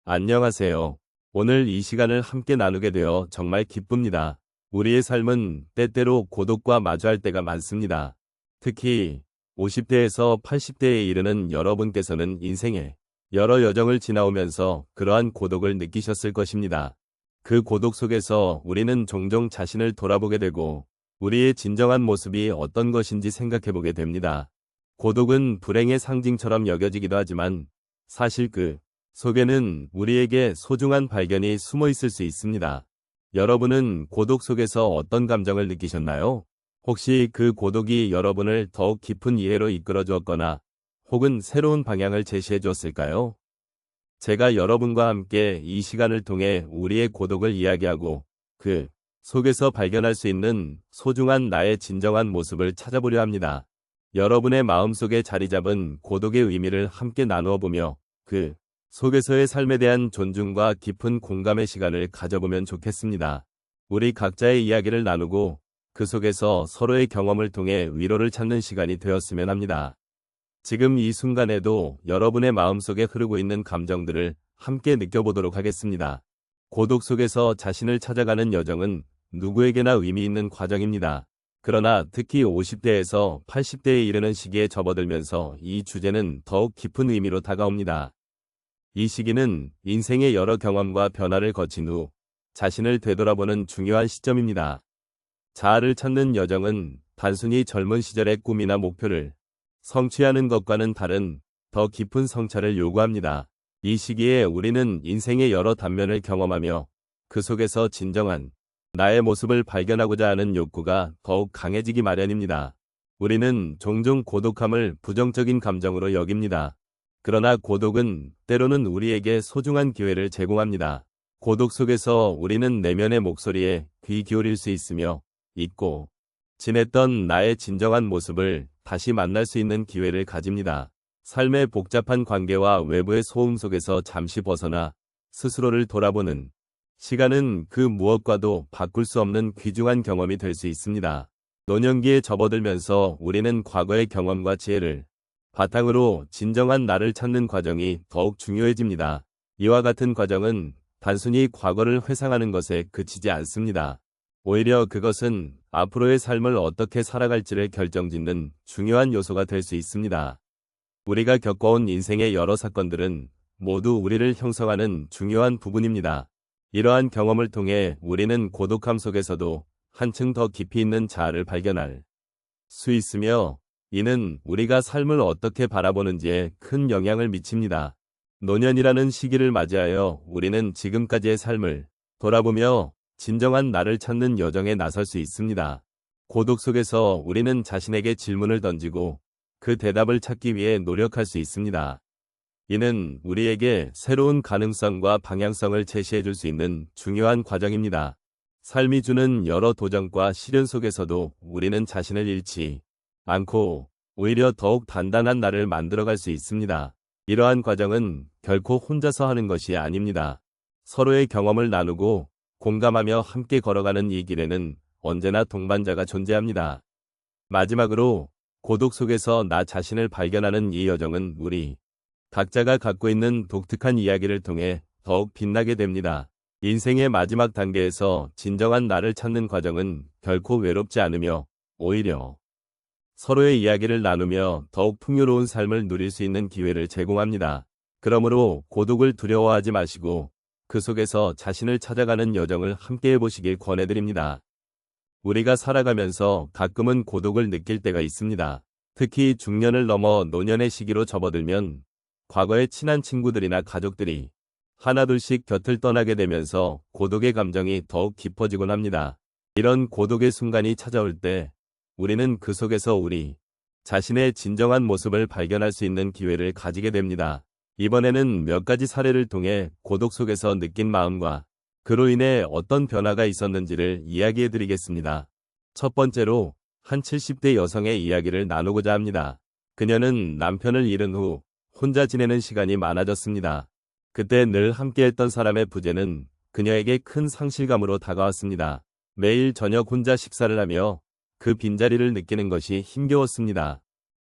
안녕하세요. 오늘 이 시간을 함께 나누게 되어 정말 기쁩니다. 우리의 삶은 때때로 고독과 마주할 때가 많습니다. 특히 50대에서 80대에 이르는 여러분께서는 인생의 여러 여정을 지나오면서 그러한 고독을 느끼셨을 것입니다. 그 고독 속에서 우리는 종종 자신을 돌아보게 되고 우리의 진정한 모습이 어떤 것인지 생각해보게 됩니다. 고독은 불행의 상징처럼 여겨지기도 하지만 사실 그 속에는 우리에게 소중한 발견이 숨어 있을 수 있습니다. 여러분은 고독 속에서 어떤 감정을 느끼셨나요? 혹시 그 고독이 여러분을 더욱 깊은 이해로 이끌어 주었거나 혹은 새로운 방향을 제시해 주었을까요? 제가 여러분과 함께 이 시간을 통해 우리의 고독을 이야기하고 그 속에서 발견할 수 있는 소중한 나의 진정한 모습을 찾아보려 합니다. 여러분의 마음속에 자리 잡은 고독의 의미를 함께 나누어 보며 그 속에서의 삶에 대한 존중과 깊은 공감의 시간을 가져보면 좋겠습니다. 우리 각자의 이야기를 나누고 그 속에서 서로의 경험을 통해 위로를 찾는 시간이 되었으면 합니다. 지금 이 순간에도 여러분의 마음속에 흐르고 있는 감정들을 함께 느껴보도록 하겠습니다. 고독 속에서 자신을 찾아가는 여정은 누구에게나 의미 있는 과정입니다. 그러나 특히 50대에서 80대에 이르는 시기에 접어들면서 이 주제는 더욱 깊은 의미로 다가옵니다. 이 시기는 인생의 여러 경험과 변화를 거친 후 자신을 되돌아보는 중요한 시점입니다. 자아를 찾는 여정은 단순히 젊은 시절의 꿈이나 목표를 성취하는 것과는 다른 더 깊은 성찰을 요구합니다. 이 시기에 우리는 인생의 여러 단면을 경험하며 그 속에서 진정한 나의 모습을 발견하고자 하는 욕구가 더욱 강해지기 마련입니다. 우리는 종종 고독함을 부정적인 감정으로 여깁니다. 그러나 고독은 때로는 우리에게 소중한 기회를 제공합니다. 고독 속에서 우리는 내면의 목소리에 귀 기울일 수 있으며 잊고 지냈던 나의 진정한 모습을 다시 만날 수 있는 기회를 가집니다. 삶의 복잡한 관계와 외부의 소음 속에서 잠시 벗어나 스스로를 돌아보는 시간은 그 무엇과도 바꿀 수 없는 귀중한 경험이 될 수 있습니다. 노년기에 접어들면서 우리는 과거의 경험과 지혜를 바탕으로 진정한 나를 찾는 과정이 더욱 중요해집니다. 이와 같은 과정은 단순히 과거를 회상하는 것에 그치지 않습니다. 오히려 그것은 앞으로의 삶을 어떻게 살아갈지를 결정짓는 중요한 요소가 될 수 있습니다. 우리가 겪어온 인생의 여러 사건들은 모두 우리를 형성하는 중요한 부분입니다. 이러한 경험을 통해 우리는 고독함 속에서도 한층 더 깊이 있는 자아를 발견할 수 있으며 이는 우리가 삶을 어떻게 바라보는지에 큰 영향을 미칩니다. 노년이라는 시기를 맞이하여 우리는 지금까지의 삶을 돌아보며 진정한 나를 찾는 여정에 나설 수 있습니다. 고독 속에서 우리는 자신에게 질문을 던지고 그 대답을 찾기 위해 노력할 수 있습니다. 이는 우리에게 새로운 가능성과 방향성을 제시해 줄 수 있는 중요한 과정입니다. 삶이 주는 여러 도전과 시련 속에서도 우리는 자신을 잃지 않고 오히려 더욱 단단한 나를 만들어갈 수 있습니다. 이러한 과정은 결코 혼자서 하는 것이 아닙니다. 서로의 경험을 나누고 공감하며 함께 걸어가는 이 길에는 언제나 동반자가 존재합니다. 마지막으로 고독 속에서 나 자신을 발견하는 이 여정은 우리 각자가 갖고 있는 독특한 이야기를 통해 더욱 빛나게 됩니다. 인생의 마지막 단계에서 진정한 나를 찾는 과정은 결코 외롭지 않으며 오히려 서로의 이야기를 나누며 더욱 풍요로운 삶을 누릴 수 있는 기회를 제공합니다. 그러므로 고독을 두려워하지 마시고 그 속에서 자신을 찾아가는 여정을 함께 해보시길 권해드립니다. 우리가 살아가면서 가끔은 고독을 느낄 때가 있습니다. 특히 중년을 넘어 노년의 시기로 접어들면 과거의 친한 친구들이나 가족들이 하나둘씩 곁을 떠나게 되면서 고독의 감정이 더욱 깊어지곤 합니다. 이런 고독의 순간이 찾아올 때 우리는 그 속에서 우리 자신의 진정한 모습을 발견할 수 있는 기회를 가지게 됩니다. 이번에는 몇 가지 사례를 통해 고독 속에서 느낀 마음과 그로 인해 어떤 변화가 있었는지를 이야기해 드리겠습니다. 첫 번째로 한 70대 여성의 이야기를 나누고자 합니다. 그녀는 남편을 잃은 후 혼자 지내는 시간이 많아졌습니다. 그때 늘 함께했던 사람의 부재는 그녀에게 큰 상실감으로 다가왔습니다. 매일 저녁 혼자 식사를 하며 그 빈자리를 느끼는 것이 힘겨웠습니다.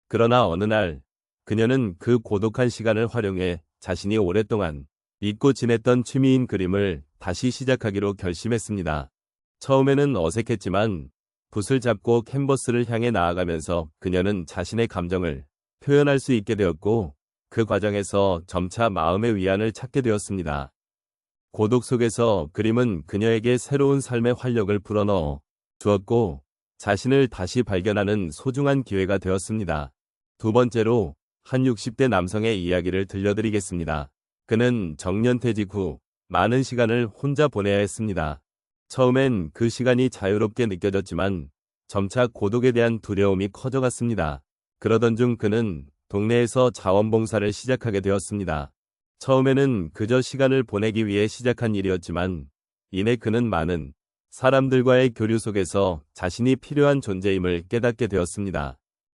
그러나 어느 날 그녀는 그 고독한 시간을 활용해 자신이 오랫동안 잊고 지냈던 취미인 그림을 다시 시작하기로 결심했습니다. 처음에는 어색했지만 붓을 잡고 캔버스를 향해 나아가면서 그녀는 자신의 감정을 표현할 수 있게 되었고 그 과정에서 점차 마음의 위안을 찾게 되었습니다. 고독 속에서 그림은 그녀에게 새로운 삶의 활력을 불어넣어 주었고 자신을 다시 발견하는 소중한 기회가 되었습니다. 두 번째로 한 60대 남성의 이야기를 들려드리겠습니다. 그는 정년퇴직 후 많은 시간을 혼자 보내야 했습니다. 처음엔 그 시간이 자유롭게 느껴졌지만 점차 고독에 대한 두려움이 커져갔습니다. 그러던 중 그는 동네에서 자원봉사를 시작하게 되었습니다. 처음에는 그저 시간을 보내기 위해 시작한 일이었지만 이내 그는 많은 사람들과의 교류 속에서 자신이 필요한 존재임을 깨닫게 되었습니다.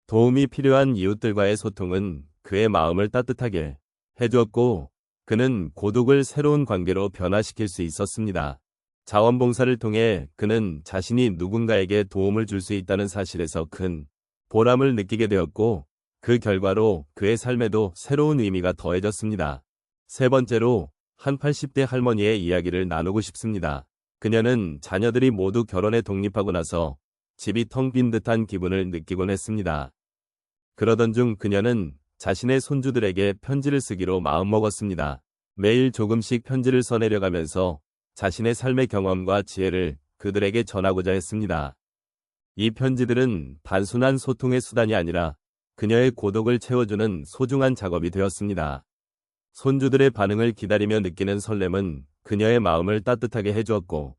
도움이 필요한 이웃들과의 소통은 그의 마음을 따뜻하게 해주었고 그는 고독을 새로운 관계로 변화시킬 수 있었습니다. 자원봉사를 통해 그는 자신이 누군가에게 도움을 줄 수 있다는 사실에서 큰 보람을 느끼게 되었고 그 결과로 그의 삶에도 새로운 의미가 더해졌습니다. 세 번째로 한 80대 할머니의 이야기를 나누고 싶습니다. 그녀는 자녀들이 모두 결혼에 독립하고 나서 집이 텅 빈 듯한 기분을 느끼곤 했습니다. 그러던 중 그녀는 자신의 손주들에게 편지를 쓰기로 마음먹었습니다. 매일 조금씩 편지를 써내려가면서 자신의 삶의 경험과 지혜를 그들에게 전하고자 했습니다. 이 편지들은 단순한 소통의 수단이 아니라 그녀의 고독을 채워주는 소중한 작업이 되었습니다. 손주들의 반응을 기다리며 느끼는 설렘은 그녀의 마음을 따뜻하게 해주었고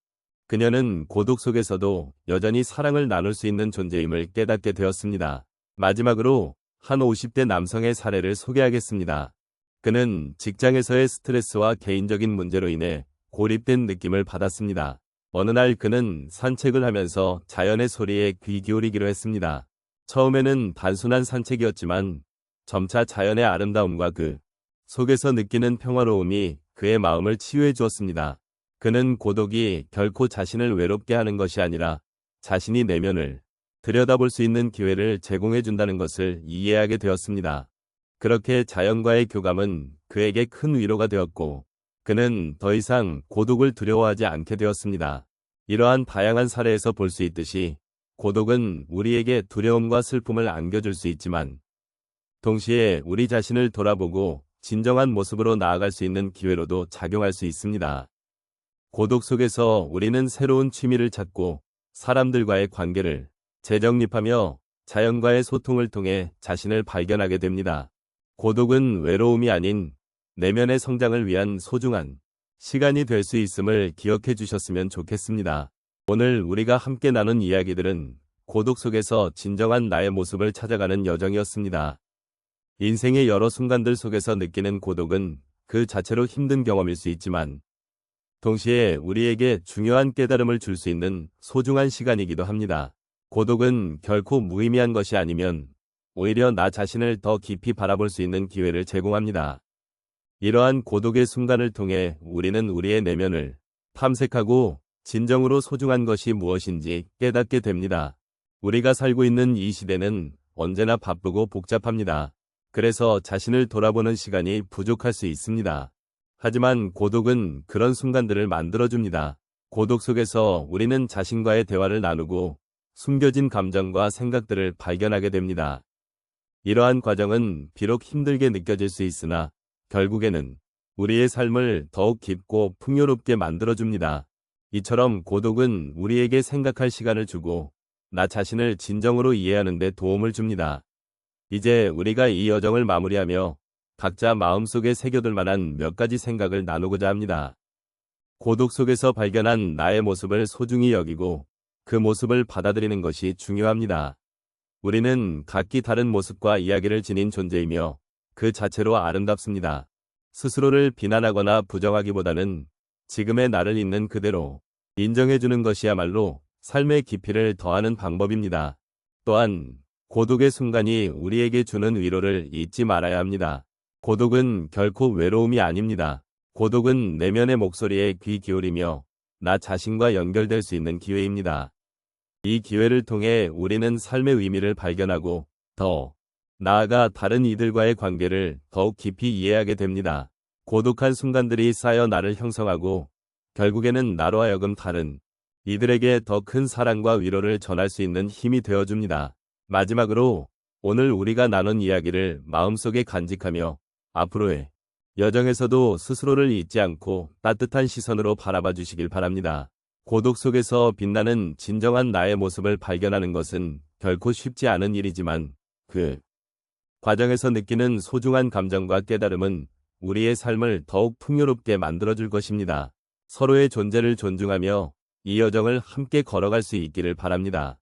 그녀는 고독 속에서도 여전히 사랑을 나눌 수 있는 존재임을 깨닫게 되었습니다. 마지막으로 한 50대 남성의 사례를 소개하겠습니다. 그는 직장에서의 스트레스와 개인적인 문제로 인해 고립된 느낌을 받았습니다. 어느 날 그는 산책을 하면서 자연의 소리에 귀 기울이기로 했습니다. 처음에는 단순한 산책이었지만 점차 자연의 아름다움과 그 속에서 느끼는 평화로움이 그의 마음을 치유해 주었습니다. 그는 고독이 결코 자신을 외롭게 하는 것이 아니라 자신이 내면을 들여다볼 수 있는 기회를 제공해 준다는 것을 이해하게 되었습니다. 그렇게 자연과의 교감은 그에게 큰 위로가 되었고 그는 더 이상 고독을 두려워하지 않게 되었습니다. 이러한 다양한 사례에서 볼 수 있듯이 고독은 우리에게 두려움과 슬픔을 안겨줄 수 있지만 동시에 우리 자신을 돌아보고 진정한 모습으로 나아갈 수 있는 기회로도 작용할 수 있습니다. 고독 속에서 우리는 새로운 취미를 찾고 사람들과의 관계를 재정립하며 자연과의 소통을 통해 자신을 발견하게 됩니다. 고독은 외로움이 아닌 내면의 성장을 위한 소중한 시간이 될 수 있음을 기억해 주셨으면 좋겠습니다. 오늘 우리가 함께 나눈 이야기들은 고독 속에서 진정한 나의 모습을 찾아가는 여정이었습니다. 인생의 여러 순간들 속에서 느끼는 고독은 그 자체로 힘든 경험일 수 있지만 동시에 우리에게 중요한 깨달음을 줄 수 있는 소중한 시간이기도 합니다. 고독은 결코 무의미한 것이 아니면 오히려 나 자신을 더 깊이 바라볼 수 있는 기회를 제공합니다. 이러한 고독의 순간을 통해 우리는 우리의 내면을 탐색하고 진정으로 소중한 것이 무엇인지 깨닫게 됩니다. 우리가 살고 있는 이 시대는 언제나 바쁘고 복잡합니다. 그래서 자신을 돌아보는 시간이 부족할 수 있습니다. 하지만 고독은 그런 순간들을 만들어줍니다. 고독 속에서 우리는 자신과의 대화를 나누고 숨겨진 감정과 생각들을 발견하게 됩니다. 이러한 과정은 비록 힘들게 느껴질 수 있으나 결국에는 우리의 삶을 더욱 깊고 풍요롭게 만들어줍니다. 이처럼 고독은 우리에게 생각할 시간을 주고 나 자신을 진정으로 이해하는 데 도움을 줍니다. 이제 우리가 이 여정을 마무리하며 각자 마음속에 새겨둘 만한 몇 가지 생각을 나누고자 합니다. 고독 속에서 발견한 나의 모습을 소중히 여기고 그 모습을 받아들이는 것이 중요합니다. 우리는 각기 다른 모습과 이야기를 지닌 존재이며 그 자체로 아름답습니다. 스스로를 비난하거나 부정하기보다는 지금의 나를 있는 그대로 인정해주는 것이야말로 삶의 깊이를 더하는 방법입니다. 또한 고독의 순간이 우리에게 주는 위로를 잊지 말아야 합니다. 고독은 결코 외로움이 아닙니다. 고독은 내면의 목소리에 귀 기울이며 나 자신과 연결될 수 있는 기회입니다. 이 기회를 통해 우리는 삶의 의미를 발견하고 더 나아가 다른 이들과의 관계를 더욱 깊이 이해하게 됩니다. 고독한 순간들이 쌓여 나를 형성하고 결국에는 나로 하여금 다른 이들에게 더 큰 사랑과 위로를 전할 수 있는 힘이 되어줍니다. 마지막으로 오늘 우리가 나눈 이야기를 마음속에 간직하며 앞으로의 여정에서도 스스로를 잊지 않고 따뜻한 시선으로 바라봐 주시길 바랍니다. 고독 속에서 빛나는 진정한 나의 모습을 발견하는 것은 결코 쉽지 않은 일이지만 그 과정에서 느끼는 소중한 감정과 깨달음은 우리의 삶을 더욱 풍요롭게 만들어줄 것입니다. 서로의 존재를 존중하며 이 여정을 함께 걸어갈 수 있기를 바랍니다.